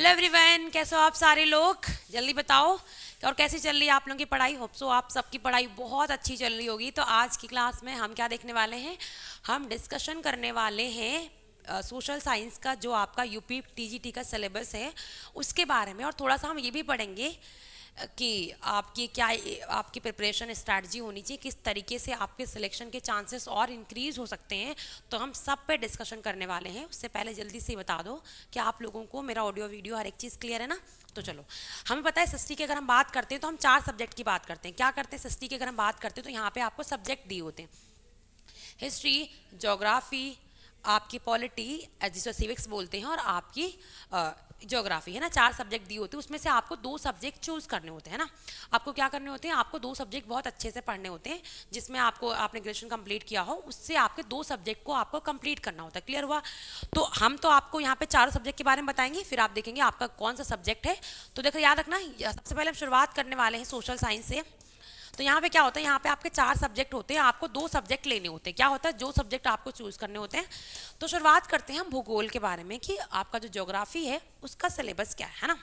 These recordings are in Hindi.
हेलो एवरीवन, कैसे हो आप सारे लोग? जल्दी बताओ और कैसी चल रही है आप लोगों की पढ़ाई। होप सो आप सबकी पढ़ाई बहुत अच्छी चल रही होगी। तो आज की क्लास में हम क्या देखने वाले हैं, हम डिस्कशन करने वाले हैं सोशल साइंस का जो आपका यूपी टीजीटी का सिलेबस है उसके बारे में। और थोड़ा सा हम ये भी पढ़ेंगे कि आपकी क्या आपकी प्रिपरेशन स्ट्रैटेजी होनी चाहिए, किस तरीके से आपके सिलेक्शन के चांसेस और इंक्रीज हो सकते हैं। तो हम सब पे डिस्कशन करने वाले हैं। उससे पहले जल्दी से बता दो कि आप लोगों को मेरा ऑडियो वीडियो हर एक चीज़ क्लियर है ना। तो चलो, हमें पता है एसएसटी की अगर हम बात करते हैं तो हम 4 सब्जेक्ट की बात करते हैं। क्या करते हैं एसएसटी की अगर हम बात करते हैं तो यहाँ पे आपको सब्जेक्ट दिए होते हैं, हिस्ट्री, जोग्राफी, आपकी पॉलिटी जिसको सिविक्स बोलते हैं, और आपकी ज्योग्राफी है ना। 4 सब्जेक्ट दिए होते हैं, उसमें से आपको 2 सब्जेक्ट चूज करने होते हैं ना। आपको क्या करने होते हैं, आपको 2 सब्जेक्ट बहुत अच्छे से पढ़ने होते हैं। जिसमें आपने ग्रेजुएशन कंप्लीट किया हो उससे आपके 2 सब्जेक्ट को आपको कंप्लीट करना होता है। क्लियर हुआ? तो हम तो आपको यहाँ पे 4 सब्जेक्ट के बारे में बताएंगे, फिर आप देखेंगे आपका कौन सा सब्जेक्ट है। तो देखो याद रखना, सबसे पहले हम शुरुआत करने वाले हैं सोशल साइंस से। तो यहाँ पे क्या होता है, यहाँ पे आपके 4 सब्जेक्ट होते हैं, आपको 2 सब्जेक्ट लेने होते हैं। क्या होता है, 2 सब्जेक्ट आपको चूज करने होते हैं। तो शुरुआत करते हैं हम भूगोल के बारे में कि आपका जो ज्योग्राफी है उसका सिलेबस क्या है ना।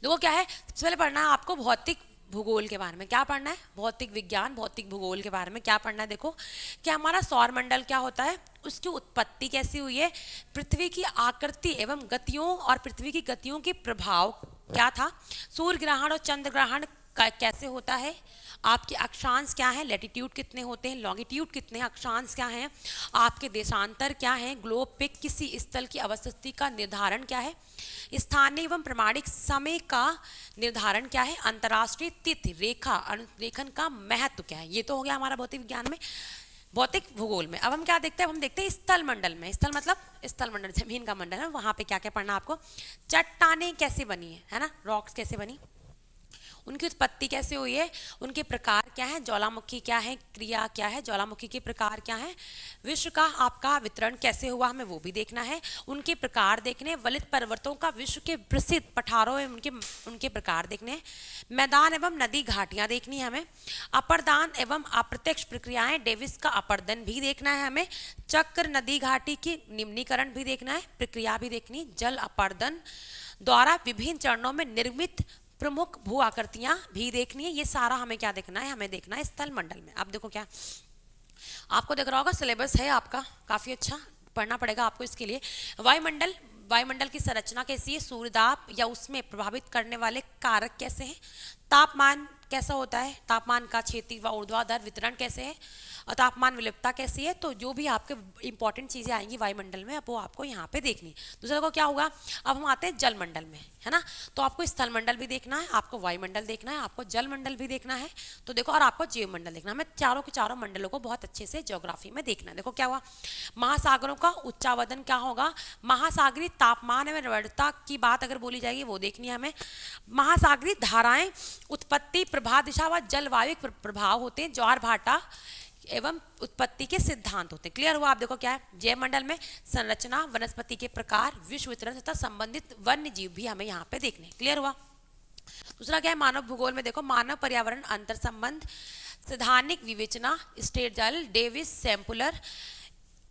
देखो क्या है, सबसे पहले पढ़ना है आपको भौतिक भूगोल के बारे में। क्या पढ़ना है, भौतिक विज्ञान भौतिक भूगोल के बारे में क्या पढ़ना है। देखो कि हमारा सौर मंडल क्या होता है, उसकी उत्पत्ति कैसी हुई है, पृथ्वी की आकृति एवं गतियों और पृथ्वी की गतियों के प्रभाव क्या था, सूर्य ग्रहण और चंद्र ग्रहण कैसे होता है, आपके अक्षांश क्या है, लैटिट्यूड कितने होते हैं, लॉन्गिट्यूड कितने हैं, अक्षांश क्या है, आपके देशांतर क्या है, ग्लोब पे किसी स्थल की अवस्थिति का निर्धारण क्या है, स्थानीय एवं प्रमाणिक समय का निर्धारण क्या है, अंतर्राष्ट्रीय तिथि रेखा अनुरेखन का महत्व क्या है। ये तो हो गया हमारा भौतिक विज्ञान में, भौतिक भूगोल में। अब हम क्या देखते हैं, हम देखते हैं स्थल मंडल में। स्थल मतलब स्थल मंडल, जमीन का मंडल है, वहां पे क्या क्या पढ़ना आपको। चट्टाने कैसे बनी है ना, रॉक्स कैसे बनी, उनकी उत्पत्ति कैसे हुई है, उनके प्रकार क्या है, ज्वालामुखी क्या है, क्रिया क्या है, ज्वालामुखी के प्रकार क्या है, विश्व का आपका वितरण कैसे हुआ, हमें वो भी देखना है, उनके प्रकार देखने, वलित पर्वतों का विश्व के प्रसिद्ध पठारों में उनके प्रकार देखने हैं, मैदान एवं नदी घाटियां देखनी है हमें, अपर्दान एवं अप्रत्यक्ष प्रक्रियाएं डेविस का अपर्दन भी देखना है हमें, चक्र नदी घाटी की निम्नीकरण भी देखना है, प्रक्रिया भी देखनी, जल अपर्दन द्वारा विभिन्न चरणों में निर्मित प्रमुख भू आकृतियां भी देखनी है। ये सारा हमें क्या देखना है, हमें देखना है स्थल मंडल में। अब देखो क्या आपको दिख रहा होगा, सिलेबस है आपका काफी अच्छा, पढ़ना पड़ेगा आपको इसके लिए। वायुमंडल, वायुमंडल की संरचना कैसी है, सूर्यदाब या उसमें प्रभावित करने वाले कारक कैसे हैं, तापमान कैसा होता है, तापमान का क्षैतिज व ऊर्ध्वाधर वितरण कैसे है, और तापमान विलुप्तता कैसी है। तो जो भी आपके इंपॉर्टेंट चीजें आएंगी वायुमंडल में, अब वो आपको यहाँ पे देखनी। दूसरा को क्या होगा, अब हम आते हैं जल मंडल में, है ना। तो आपको स्थल मंडल भी देखना है, आपको वायुमंडल देखना है, आपको जल मंडल भी देखना है। तो देखो, और आपको जीव मंडल देखना है। हमें चारों के चारों मंडलों को बहुत अच्छे से ज्योग्राफी में देखना है। देखो क्या हुआ, महासागरों का उच्चावदन क्या होगा, महासागरीय तापमान एवं लवणता की बात अगर बोली जाएगी वो देखनी है हमें, महासागरीय धाराएं उत्पत्ति प्रभा दिशा व जलवायु प्रभाव होते हैं, ज्वार भाटा एवं उत्पत्ति के सिद्धांत होते हैं। क्लियर हुआ? आप देखो क्या है, जैव मंडल में संरचना, वनस्पति के प्रकार, विश्व वितरण तथा संबंधित वन्य जीव भी हमें यहाँ पे देखने। क्लियर हुआ? दूसरा क्या है, मानव भूगोल में देखो, मानव पर्यावरण अंतर संबंध, सैद्धांतिक विवेचना, स्टेटजल, डेविस सैम्पुलर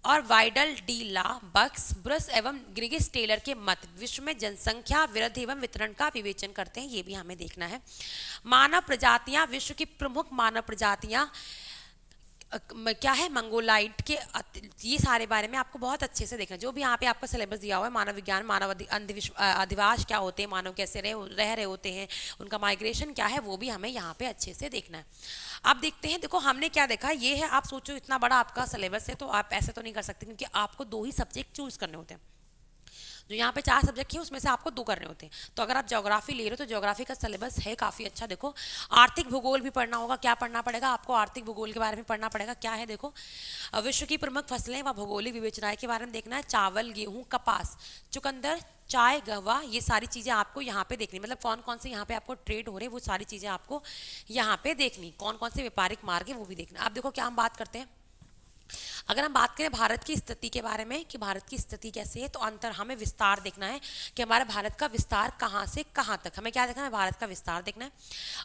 और वाइडल डी ला बक्स ब्रस एवं ग्रिगिस टेलर के मत विश्व में जनसंख्या वृद्धि एवं वितरण का विवेचन करते हैं। ये भी हमें देखना है। मानव प्रजातियां, विश्व की प्रमुख मानव प्रजातियां क्या है, मंगोलाइट के, ये सारे बारे में आपको बहुत अच्छे से देखना। जो भी यहाँ पे आपका सिलेबस दिया हुआ है, मानव विज्ञान, मानव अधिवास क्या होते हैं, मानव कैसे रह रहे होते हैं, उनका माइग्रेशन क्या है, वो भी हमें यहाँ पे अच्छे से देखना है। आप देखते हैं, देखो हमने क्या देखा, ये है, आप सोचो इतना बड़ा आपका सिलेबस है तो आप ऐसे तो नहीं कर सकते, क्योंकि आपको 2 ही सब्जेक्ट चूज करने होते हैं। जो यहाँ पे 4 सब्जेक्ट हैं उसमें से आपको 2 करने होते हैं। तो अगर आप ज्योग्राफी ले रहे हो तो ज्योग्राफी का सिलेबस है काफ़ी अच्छा। देखो, आर्थिक भूगोल भी पढ़ना होगा। क्या पढ़ना पड़ेगा आपको, आर्थिक भूगोल के बारे में पढ़ना पड़ेगा। क्या है, देखो, विश्व की प्रमुख फसलें व भौगोलिक विवेचनाएं के बारे में देखना है, चावल, गेहूँ, कपास, चुकंदर, चाय, गहवा, ये सारी चीज़ें आपको यहाँ पे देखनी, मतलब कौन कौन से यहाँ पे आपको ट्रेड हो रहे हैं वो सारी चीज़ें आपको यहाँ पे देखनी, कौन कौन से व्यापारिक मार्ग है वो भी देखना। अब देखो क्या हम बात करते हैं, अगर हम बात करें भारत की स्थिति के बारे में कि भारत की स्थिति कैसी है, तो अंतर हमें विस्तार देखना है कि हमारे भारत का विस्तार कहाँ से कहाँ तक, हमें क्या देखना है, भारत का विस्तार देखना है।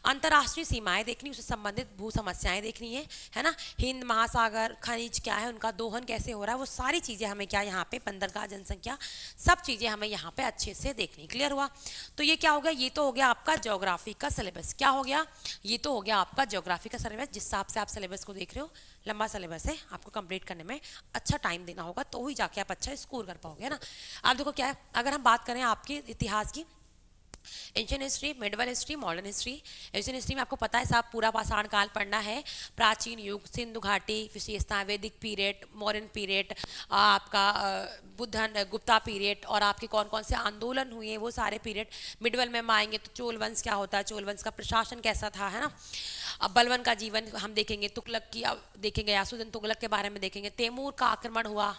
अंतर्राष्ट्रीय सीमाएं देखनी, उससे संबंधित भू समस्याएं देखनी है ना। हिंद महासागर, खनिज क्या है, उनका दोहन कैसे हो रहा है, वो सारी चीज़ें हमें क्या यहाँ पे, बंदरगाह, जनसंख्या, सब चीज़ें हमें यहाँ पे अच्छे से देखनी। क्लियर हुआ? तो ये क्या हो गया, ये तो हो गया आपका ज्योग्राफी का सिलेबस। क्या हो गया, ये तो हो गया आपका ज्योग्राफी का सिलेबस। जिस हिसाब से आप सिलेबस को देख रहे हो, लंबा सिलेबस है, आपको कंप्लीट करने में अच्छा टाइम देना होगा, तो ही जाके आप अच्छा स्कोर कर पाओगे, है ना। आप देखो क्या है, अगर हम बात करें आपके इतिहास की, ancient history, medieval history, modern history. Ancient history में आपको पता है साहब पूरा पाषाण काल पढ़ना है, प्राचीन युग, सिंधु घाटी, विशेषता, वैदिक पीरियड, मॉडर्न पीरियड, आपका बुद्धन गुप्ता पीरियड, और आपके कौन कौन से आंदोलन हुए वो सारे पीरियड। मिडवल में हम आएंगे तो चोल वंश क्या होता है, चोल वंश का प्रशासन कैसा था, है ना। अब बलवन का जीवन हम देखेंगे, तुगलक की देखेंगे, यासुद्दीन तुगलक के बारे में देखेंगे, तैमूर का आक्रमण हुआ,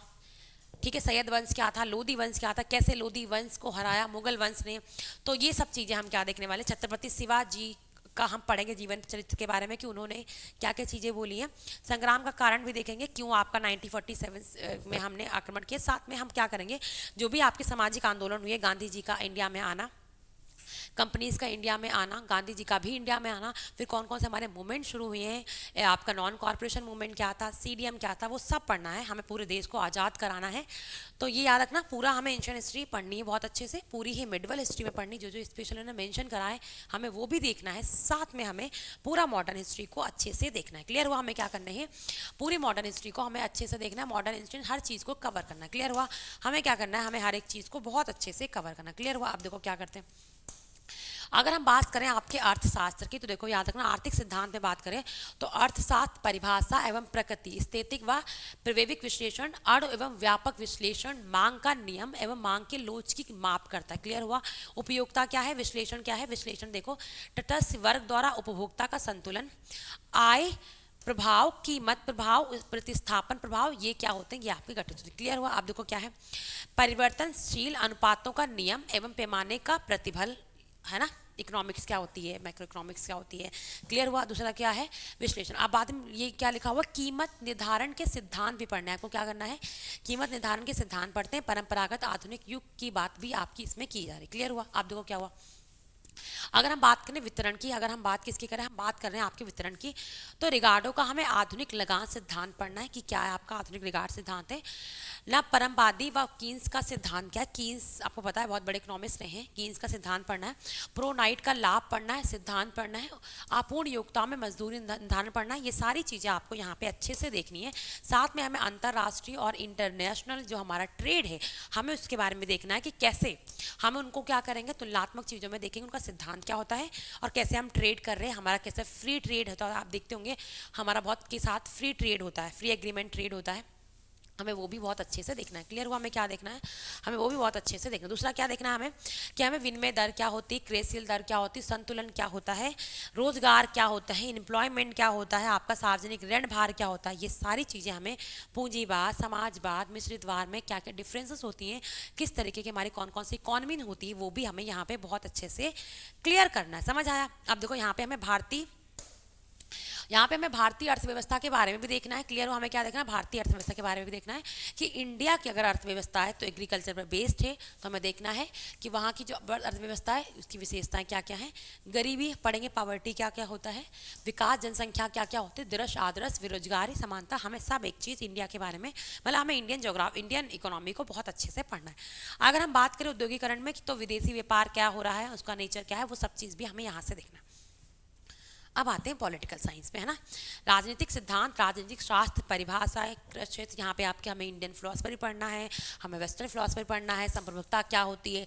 ठीक है, सैयद वंश क्या था, लोधी वंश क्या था, कैसे लोधी वंश को हराया मुगल वंश ने। तो ये सब चीज़ें हम क्या देखने वाले, छत्रपति शिवाजी का हम पढ़ेंगे जीवन चरित्र के बारे में कि उन्होंने क्या क्या चीज़ें बोली हैं। संग्राम का कारण भी देखेंगे, क्यों आपका 1947 में हमने आक्रमण किया। साथ में हम क्या करेंगे, जो भी आपके सामाजिक आंदोलन हुए, गांधी जी का इंडिया में आना, कंपनीज का इंडिया में आना, गांधी जी का भी इंडिया में आना, फिर कौन कौन से हमारे मूवमेंट शुरू हुए हैं, आपका नॉन कॉर्पोरेशन मूवमेंट क्या था, सीडीएम क्या था, वो सब पढ़ना है हमें, पूरे देश को आज़ाद कराना है। तो ये याद रखना, पूरा हमें एंशिएंट हिस्ट्री पढ़नी है बहुत अच्छे से, पूरी ही मिडवल हिस्ट्री में पढ़नी, जो जो स्पेशल उन्होंने मेंशन करा है हमें वो भी देखना है। साथ में हमें पूरा मॉडर्न हिस्ट्री को अच्छे से देखना है। क्लियर हुआ? हमें क्या करना है, पूरी मॉडर्न हिस्ट्री को हमें अच्छे से देखना है, मॉडर्न हिस्ट्री हर चीज़ को कवर करना है। क्लियर हुआ? हमें क्या करना है, हमें हर एक चीज़ को बहुत अच्छे से कवर करना। क्लियर हुआ? आप देखो क्या करते हैं, अगर हम बात करें आपके अर्थशास्त्र की, तो देखो याद रखना, आर्थिक सिद्धांत में बात करें तो अर्थशास्त्र परिभाषा एवं प्रकृति, स्थैतिक व प्रवेगिक विश्लेषण, अणु एवं व्यापक विश्लेषण, मांग का नियम एवं मांग के लोच की माप करता है। क्लियर हुआ? उपयोगिता क्या है, विश्लेषण क्या है, विश्लेषण देखो, तटस्थ वर्ग द्वारा उपभोक्ता का संतुलन, आय प्रभाव, कीमत प्रभाव, प्रतिस्थापन प्रभाव, ये क्या होते हैं, ये आपके घटित होते हैं। क्लियर हुआ? आप देखो क्या है, परिवर्तनशील अनुपातों का नियम एवं पैमाने का प्रतिफल, है ना। इकोनॉमिक्स क्या होती है, मैक्रो इकोनॉमिक्स क्या होती है। क्लियर हुआ? दूसरा क्या है, विश्लेषण। अब बाद में ये क्या लिखा हुआ, कीमत निर्धारण के सिद्धांत भी पढ़ना है आपको। क्या करना है, कीमत निर्धारण के सिद्धांत पढ़ते हैं, परंपरागत आधुनिक युग की बात भी आपकी इसमें की जा रही। क्लियर हुआ? आप देखो क्या हुआ, अगर हम बात करें वितरण की, अगर हम बात किसकी करें, हम बात कर रहे हैं आपके वितरण की, तो रिगार्डो का हमें आधुनिक लगान सिद्धांत पढ़ना है कि क्या है आपका आधुनिक रिगार्ड सिद्धांत है ना। परमवादी व कीन्स का सिद्धांत क्या है, कीन्स आपको पता है बहुत बड़े इकोनॉमिस्ट रहे हैं, कीन्स का सिद्धांत पढ़ना है। प्रोनाइट का लाभ पढ़ना है, सिद्धांत पढ़ना है। अपूर्ण योग्यता में मजदूरी निर्धारण पढ़ना है। ये सारी चीज़ें आपको यहाँ पे अच्छे से देखनी है। साथ में हमें अंतर्राष्ट्रीय और इंटरनेशनल जो हमारा ट्रेड है, हमें उसके बारे में देखना है कि कैसे हम उनको क्या करेंगे, तुलनात्मक चीज़ों में देखेंगे उनका सिद्धांत क्या होता है और कैसे हम ट्रेड कर रहे हैं, हमारा कैसे फ्री ट्रेड होता है। आप देखते होंगे हमारा बहुत के साथ फ्री ट्रेड होता है, फ्री एग्रीमेंट ट्रेड होता है, हमें वो भी बहुत अच्छे से देखना है। क्लियर हुआ? हमें क्या देखना है, हमें वो भी बहुत अच्छे से देखना है। दूसरा क्या देखना है हमें, कि हमें विनिमय दर क्या होती है, क्रेसियल दर क्या होती है, संतुलन क्या होता है, रोजगार क्या होता है, एम्प्लॉयमेंट क्या होता है, आपका सार्वजनिक ऋण भार क्या होता है। ये सारी चीज़ें हमें पूंजीवाद, समाजवाद, मिश्रितवाद में क्या क्या डिफरेंसेस होती हैं, किस तरीके की हमारी कौन कौन सी इकॉनमी होती है, वो भी हमें यहाँ पे बहुत अच्छे से क्लियर करना है। समझ आया? अब देखो यहाँ पे हमें भारतीय अर्थव्यवस्था के बारे में भी देखना है। क्लियर हो? हमें क्या देखना है, भारतीय अर्थव्यवस्था के बारे में भी देखना है कि इंडिया की अगर अर्थव्यवस्था है तो एग्रीकल्चर पर बेस्ड है, तो हमें देखना है कि वहाँ की जो अर्थव्यवस्था है उसकी विशेषताएं क्या क्या हैं। गरीबी पढ़ेंगे, पॉवर्टी क्या क्या होता है, विकास, जनसंख्या क्या क्या होती है, दृश्य आदर्श, बेरोजगारी, समानता, हमें सब एक चीज़ इंडिया के बारे में, मतलब हमें इंडियन इकोनॉमी को बहुत अच्छे से पढ़ना है। अगर हम बात करें औद्योगिकरण में तो विदेशी व्यापार क्या हो रहा है, उसका नेचर क्या है, वो सब चीज़ भी हमें यहाँ से देखना है। अब आते हैं पॉलिटिकल साइंस में, है ना। राजनीतिक सिद्धांत, राजनीतिक शास्त्र, परिभाषाएं, क्षेत्र, यहाँ पे आपके हमें इंडियन फिलोसफी पढ़ना है, हमें वेस्टर्न फिलोसफी पढ़ना है, संप्रभुता क्या होती है,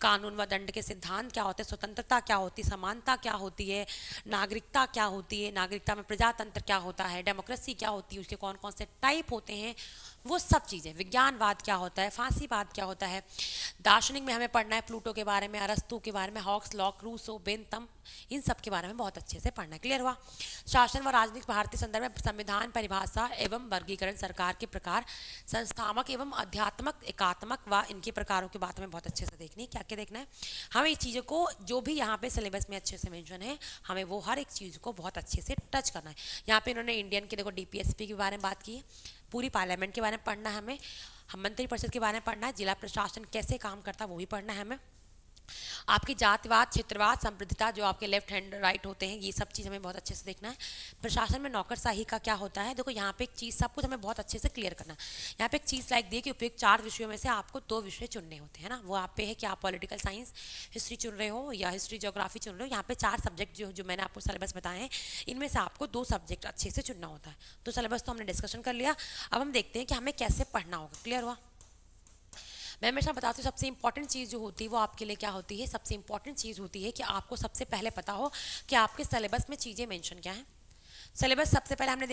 कानून व दंड के सिद्धांत क्या होते हैं, स्वतंत्रता क्या होती है, समानता क्या होती है, नागरिकता क्या होती है, नागरिकता में प्रजातंत्र क्या होता है, डेमोक्रेसी क्या होती है, उसके कौन कौन से टाइप होते हैं, वो सब चीज़ें, विज्ञानवाद क्या होता है, फांसीवाद क्या होता है। दार्शनिक में हमें पढ़ना है प्लूटो के बारे में, अरस्तु के बारे में, हॉक्स, लॉक, रूसो, बेंथम, इन सब के बारे में बहुत अच्छे से पढ़ना है। क्लियर हुआ? शासन व राजनीतिक भारतीय संदर्भ में संविधान, परिभाषा एवं वर्गीकरण, सरकार के प्रकार, संस्थात्मक एवं अध्यात्मक, एकात्मक व इनके प्रकारों की बात हमें बहुत अच्छे से देखनी है। क्या क्या देखना है हमें, इस चीज़ों को जो भी यहाँ पे सिलेबस में अच्छे से मेंशन है, हमें वो हर एक चीज़ को बहुत अच्छे से टच करना है। यहाँ पे इन्होंने इंडियन के देखो डीपीएसपी के बारे में बात की है, पूरी पार्लियामेंट के बारे में पढ़ना है हमें, हम मंत्री परिषद के बारे में पढ़ना है, जिला प्रशासन कैसे काम करता है वो भी पढ़ना है हमें, आपकी जातिवाद, क्षेत्रवाद, संप्रभुता जो आपके लेफ्ट हैंड राइट होते हैं, ये सब चीज़ हमें बहुत अच्छे से देखना है। प्रशासन में नौकरशाही का क्या होता है, देखो यहाँ पे एक चीज़ सब कुछ हमें बहुत अच्छे से क्लियर करना है। यहाँ पे एक चीज़ लाइक दी कि उपयुक्त 4 विषयों में से आपको 2 विषय चुनने होते हैं ना, वो आप पे है कि आप पॉलिटिकल साइंस हिस्ट्री चुन रहे हो या हिस्ट्री ज्योग्राफी चुन रहे हो। यहाँ पे 4 सब्जेक्ट जो मैंने आपको सिलेबस बताए हैं, इनमें से आपको 2 सब्जेक्ट अच्छे से चुनना होता है। तो सिलेबस तो हमने डिस्कशन कर लिया, अब हम देखते हैं कि हमें कैसे पढ़ना होगा। क्लियर हुआ? मैं हमेशा बताती हूँ सबसे इंपॉर्टेंट चीज़ जो होती है वो आपके लिए क्या होती है, सबसे इंपॉर्टेंट चीज़ होती है कि आपको सबसे पहले पता हो कि आपके सिलेबस में चीज़ें मेंशन क्या हैं। सिलेबस सबसे पहले हमने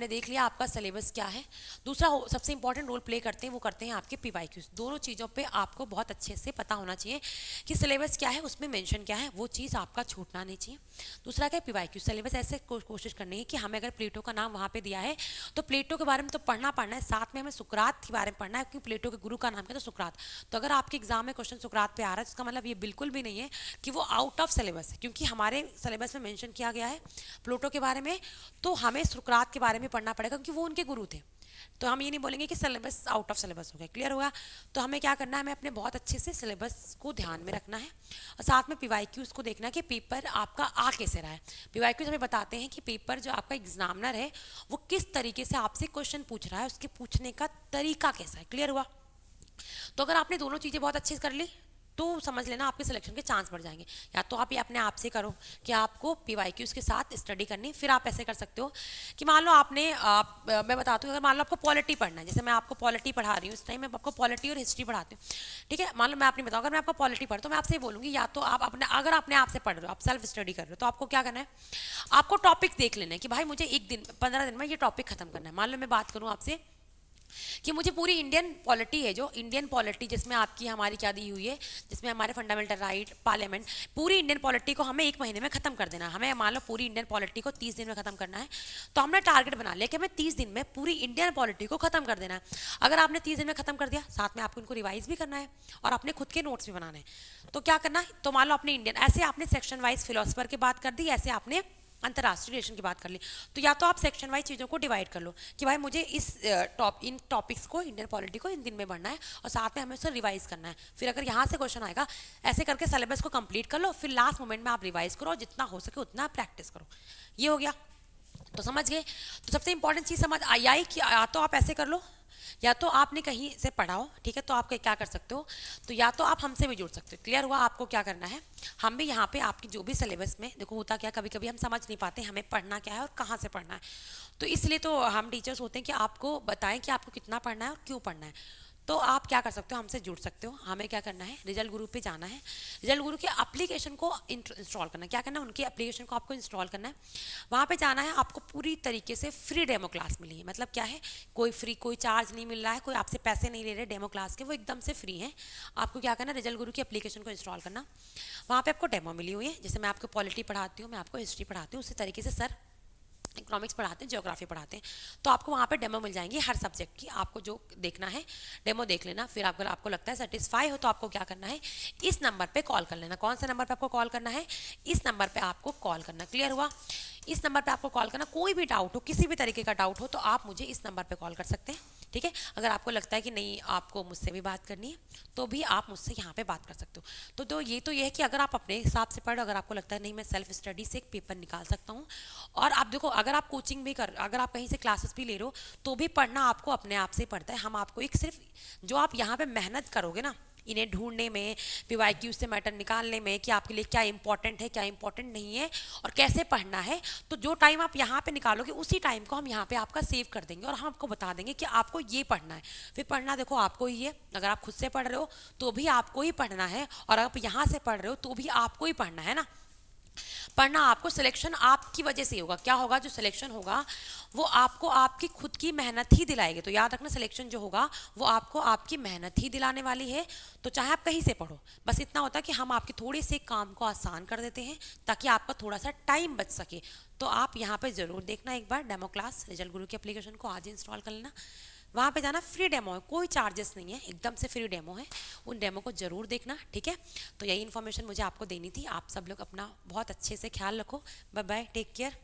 देख लिया आपका सिलेबस क्या है। दूसरा सबसे इंपॉर्टेंट रोल प्ले करते हैं वो करते हैं आपके पीवाईक्यूज। दोनों चीज़ों पे आपको बहुत अच्छे से पता होना चाहिए कि सिलेबस क्या है, उसमें मेंशन क्या है, वो चीज़ आपका छूटना नहीं चाहिए। दूसरा क्या है, पीवाईक्यू सिलेबस ऐसे कोशिश करनी है कि हमें अगर प्लेटो का नाम वहाँ पे दिया है तो प्लेटो के बारे में तो पढ़ना है, साथ में हमें सुकरात के बारे में पढ़ना है, क्योंकि प्लेटो के गुरु का नाम क्या है तो सुकरात। तो अगर आपके एग्जाम में क्वेश्चन सुकरात पे आ रहा है तो इसका मतलब ये बिल्कुल भी नहीं है कि वो आउट ऑफ सिलेबस है, क्योंकि हमारे सिलेबस में मेंशन किया गया है प्लेटो के बारे में, तो हमें सुकरात के बारे में पढ़ना पड़ेगा क्योंकि वो उनके गुरु थे। तो हम ये नहीं बोलेंगे कि सिलेबस आउट ऑफ सिलेबस हो गया। क्लियर हुआ? तो हमें क्या करना है, हमें अपने बहुत अच्छे से सिलेबस को ध्यान में रखना है और साथ में पीवाईक्यूज को देखना है कि पेपर आपका आ कैसे रहा है। पीवाईक्यूज हमें बताते हैं कि पेपर जो आपका एग्जामिनर है वो किस तरीके से आपसे क्वेश्चन पूछ रहा है, उसके पूछने का तरीका कैसा है। क्लियर हुआ? तो अगर आपने दोनों चीज़ें बहुत अच्छे से कर ली तो समझ लेना आपके सिलेक्शन के चांस बढ़ जाएंगे। या तो आप ये अपने आप से करो कि आपको पीवाईक्यूज के साथ स्टडी करनी, फिर आप ऐसे कर सकते हो कि मान लो मैं बताती हूँ, अगर मान लो आपको पॉलिटी पढ़ना है, जैसे मैं आपको पॉलिटी पढ़ा रही हूँ इस टाइम, मैं आपको पॉलिटी और हिस्ट्री पढ़ाती हूँ, ठीक है। मान लो मैं अपनी बताऊँ, अगर मैं आपको पॉलिटी पढ़ तो मैं आपसे बोलूँगी या तो आप अगर अपने आप से पढ़ रहे हो, आप सेल्फ स्टडी कर रहे हो, तो आपको क्या करना है, आपको टॉपिक देख लेना है कि भाई मुझे 15 दिन में ये टॉपिक खत्म करना है। मान लो मैं बात करूँ आपसे कि मुझे पूरी इंडियन पॉलिटी है, जो इंडियन पॉलिटी जिसमें आपकी हमारी क्या दी हुई है, जिसमें हमारे फंडामेंटल राइट, पार्लियामेंट, पूरी इंडियन पॉलिटी को हमें 1 महीने में खत्म कर देना है। हमें मान लो पूरी इंडियन पॉलिटी को 30 दिन में खत्म करना है, तो हमने टारगेट बना लिया कि हमें 30 दिन में पूरी इंडियन पॉलिटी को खत्म कर देना है। अगर आपने 30 दिन में खत्म कर दिया, साथ में आपको इनको रिवाइज भी करना है और अपने खुद के नोट्स भी बनाने हैं। तो क्या करना है, तो मान लो अपने इंडियन ऐसे आपने सेक्शन वाइज फिलोसफर की बात कर दी, ऐसे आपने अंतर्राष्ट्रीय रिलेशन की बात कर ली, तो या तो आप सेक्शन वाइज चीज़ों को डिवाइड कर लो कि भाई मुझे इन टॉपिक्स को, इंडियन पॉलिटी को इन दिन में पढ़ना है और साथ में हमें उसे रिवाइज करना है। फिर अगर यहाँ से क्वेश्चन आएगा, ऐसे करके सिलेबस को कंप्लीट कर लो, फिर लास्ट मोमेंट में आप रिवाइज करो और जितना हो सके उतना प्रैक्टिस करो। ये हो गया, तो समझ गए। तो सबसे इंपॉर्टेंट चीज़ समझ आई कि या तो आप ऐसे कर लो, या तो आपने कहीं से पढ़ा हो, ठीक है, तो आप क्या कर सकते हो, तो या तो आप हमसे भी जुड़ सकते हो। क्लियर हुआ? आपको क्या करना है, हम भी यहाँ पे आपकी जो भी सिलेबस में, देखो होता क्या, कभी कभी हम समझ नहीं पाते हमें पढ़ना क्या है और कहाँ से पढ़ना है, तो इसलिए तो हम टीचर्स होते हैं कि आपको बताएं कि आपको कितना पढ़ना है और क्यों पढ़ना है। तो आप क्या कर सकते हो, हमसे जुड़ सकते हो। हमें क्या करना है, रिजल्ट गुरु पे जाना है, रिजल्ट गुरु के एप्लीकेशन को इंस्टॉल करना है। क्या करना है, उनके एप्लीकेशन को आपको इंस्टॉल करना है, वहाँ पे जाना है। आपको पूरी तरीके से फ्री डेमो क्लास मिली है, मतलब क्या है, कोई चार्ज नहीं मिल रहा है, कोई आपसे पैसे नहीं ले रहे डेमो क्लास के, वो एकदम से फ्री है। आपको क्या करना है, रिजल्ट गुरु की एप्लीकेशन को इंस्टॉल करना, वहाँ पर आपको डेमो मिली हुई है। जैसे मैं आपको पॉलिटी पढ़ाती हूँ, मैं आपको हिस्ट्री पढ़ाती हूँ, उसी तरीके से सर इकोनॉमिक्स पढ़ाते हैं, ज्योग्राफी पढ़ाते हैं, तो आपको वहाँ पे डेमो मिल जाएंगी हर सब्जेक्ट की। आपको जो देखना है डेमो देख लेना, फिर अगर आपको लगता है सेटिस्फाई हो तो आपको क्या करना है, इस नंबर पे कॉल कर लेना। कौन सा नंबर पे आपको कॉल करना है, इस नंबर पे आपको कॉल करना। क्लियर हुआ? इस नंबर पे आपको कॉल करना, कोई भी डाउट हो, किसी भी तरीके का डाउट हो तो आप मुझे इस नंबर पे कॉल कर सकते हैं, ठीक है। अगर आपको लगता है कि नहीं आपको मुझसे भी बात करनी है तो भी आप मुझसे यहाँ पे बात कर सकते हो। तो ये है कि अगर आप अपने हिसाब से पढ़ो, अगर आपको लगता है नहीं मैं सेल्फ स्टडी से एक पेपर निकाल सकता हूँ, और आप देखो अगर आप कोचिंग भी अगर आप कहीं से क्लासेस भी ले रहे हो तो भी पढ़ना आपको अपने आप से पड़ता है। हम आपको एक सिर्फ जो आप यहाँ पे मेहनत करोगे ना इन्हें ढूंढने में, पीवाईक्यू से मैटर निकालने में कि आपके लिए क्या इंपॉर्टेंट है क्या इंपॉर्टेंट नहीं है और कैसे पढ़ना है, तो जो टाइम आप यहाँ पे निकालोगे उसी टाइम को हम यहाँ पे आपका सेव कर देंगे और हम आपको बता देंगे कि आपको ये पढ़ना है। फिर पढ़ना देखो आपको ही है, अगर आप खुद से पढ़ रहे हो तो भी आपको ही पढ़ना है, और आप यहाँ से पढ़ रहे हो तो भी आपको ही पढ़ना है ना। पढ़ना आपको, सिलेक्शन आपकी वजह से होगा। क्या होगा, जो सिलेक्शन होगा वो आपको आपकी खुद की मेहनत ही दिलाएगी। तो याद रखना, सिलेक्शन जो होगा वो आपको आपकी मेहनत ही दिलाने वाली है। तो चाहे आप कहीं से पढ़ो, बस इतना होता है कि हम आपके थोड़े से काम को आसान कर देते हैं ताकि आपका थोड़ा सा टाइम बच सके। तो आप यहाँ पे ज़रूर देखना एक बार डेमो क्लास, रिजल्ट गुरु की एप्लीकेशन को आज ही इंस्टॉल कर लेना। वहाँ पे जाना, फ्री डेमो है, कोई चार्जेस नहीं है, एकदम से फ्री डेमो है, उन डेमो को जरूर देखना, ठीक है। तो यही इन्फॉर्मेशन मुझे आपको देनी थी। आप सब लोग अपना बहुत अच्छे से ख्याल रखो। Bye bye, take care.